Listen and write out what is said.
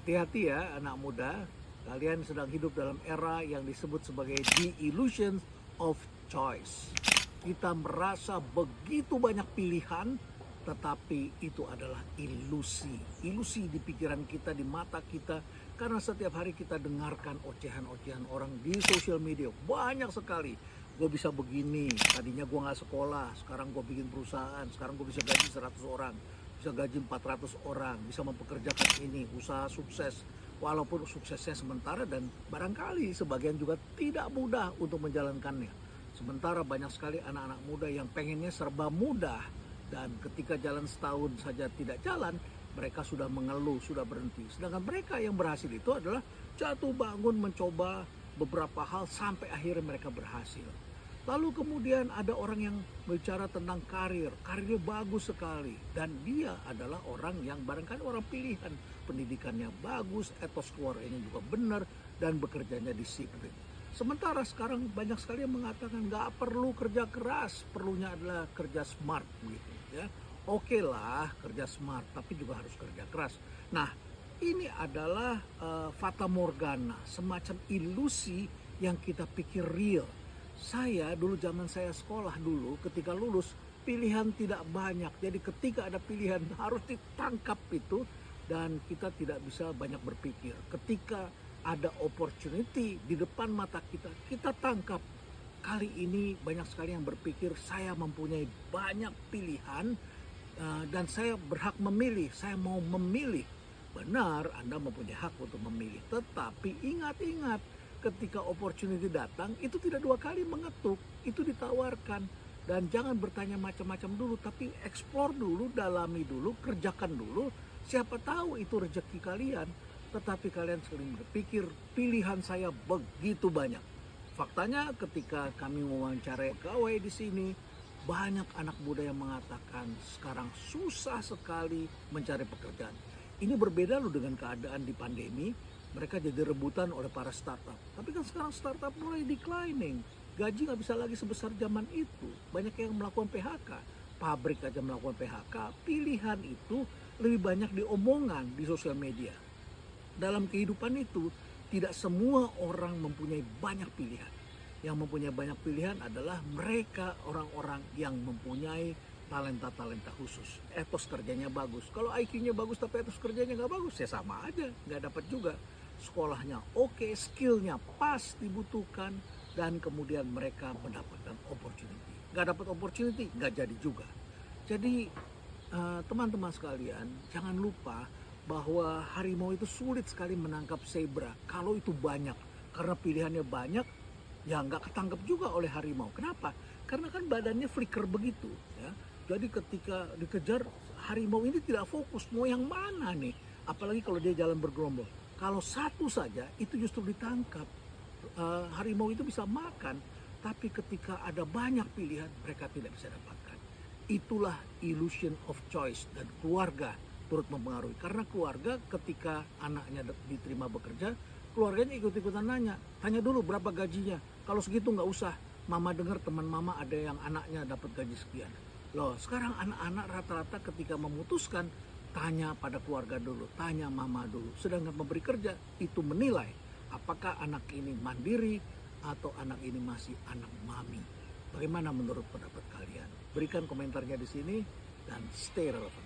Hati-hati ya anak muda, kalian sedang hidup dalam era yang disebut sebagai the illusion of choice. Kita merasa begitu banyak pilihan, tetapi itu adalah ilusi. Ilusi di pikiran kita, di mata kita, karena setiap hari kita dengarkan ocehan-ocehan orang di sosial media. Banyak sekali. Gue bisa begini, tadinya gue gak sekolah, sekarang gue bikin perusahaan, sekarang gue bisa gaji 100 orang, bisa gaji 400 orang, bisa mempekerjakan ini, usaha sukses. Walaupun suksesnya sementara dan barangkali sebagian juga tidak mudah untuk menjalankannya. Sementara banyak sekali anak-anak muda yang pengennya serba mudah, dan ketika jalan setahun saja tidak jalan, mereka sudah mengeluh, sudah berhenti. Sedangkan mereka yang berhasil itu adalah jatuh bangun mencoba beberapa hal sampai akhirnya mereka berhasil. Lalu kemudian ada orang yang bicara tentang karirnya bagus sekali, dan dia adalah orang yang barangkali orang pilihan, pendidikannya bagus, etos keluarganya juga benar, dan bekerjanya disiplin. Sementara sekarang banyak sekali yang mengatakan nggak perlu kerja keras, perlunya adalah kerja smart gitu ya. Oke lah kerja smart, tapi juga harus kerja keras. Nah, ini adalah fata morgana, semacam ilusi yang kita pikir real. Saya dulu zaman saya sekolah dulu, ketika lulus pilihan tidak banyak. Jadi ketika ada pilihan harus ditangkap itu, dan kita tidak bisa banyak berpikir. Ketika ada opportunity di depan mata kita, kita tangkap. Kali ini banyak sekali yang berpikir saya mempunyai banyak pilihan dan saya berhak memilih, saya mau memilih. Benar, Anda mempunyai hak untuk memilih, tetapi ingat-ingat, ketika opportunity datang, itu tidak dua kali mengetuk, itu ditawarkan. Dan jangan bertanya macam-macam dulu, tapi explore dulu, dalami dulu, kerjakan dulu. Siapa tahu itu rezeki kalian, tetapi kalian sering berpikir, pilihan saya begitu banyak. Faktanya ketika kami mewawancarai pegawai di sini, banyak anak muda yang mengatakan sekarang susah sekali mencari pekerjaan. Ini berbeda loh dengan keadaan di pandemi. Mereka jadi rebutan oleh para startup. Tapi kan sekarang startup mulai declining. Gaji nggak bisa lagi sebesar zaman itu. Banyak yang melakukan PHK. Pabrik aja melakukan PHK. Pilihan itu lebih banyak diomongan di sosial media. Dalam kehidupan itu, tidak semua orang mempunyai banyak pilihan. Yang mempunyai banyak pilihan adalah mereka orang-orang yang mempunyai talenta-talenta khusus. Etos kerjanya bagus. Kalau IQ-nya bagus tapi etos kerjanya nggak bagus, ya sama aja, nggak dapat juga. Sekolahnya oke, skillnya pas dibutuhkan, dan kemudian mereka mendapatkan opportunity. Nggak dapat opportunity, nggak jadi juga. Jadi teman-teman sekalian, jangan lupa bahwa harimau itu sulit sekali menangkap zebra kalau itu banyak. Karena pilihannya banyak, ya nggak ketangkep juga oleh harimau. Kenapa? Karena kan badannya flicker begitu ya. Jadi ketika dikejar, harimau ini tidak fokus mau yang mana nih. Apalagi kalau dia jalan bergerombol. Kalau satu saja itu justru ditangkap. Harimau itu bisa makan, tapi ketika ada banyak pilihan mereka tidak bisa dapatkan. Itulah illusion of choice, dan keluarga turut mempengaruhi. Karena keluarga ketika anaknya diterima bekerja, keluarganya ikut-ikutan nanya. Tanya dulu berapa gajinya. Kalau segitu nggak usah. Mama dengar teman mama ada yang anaknya dapat gaji sekian. Loh, sekarang anak-anak rata-rata ketika memutuskan, tanya pada keluarga dulu, tanya mama dulu. Sedangkan memberi kerja, itu menilai apakah anak ini mandiri atau anak ini masih anak mami. Bagaimana menurut pendapat kalian? Berikan komentarnya di sini dan stay relevan.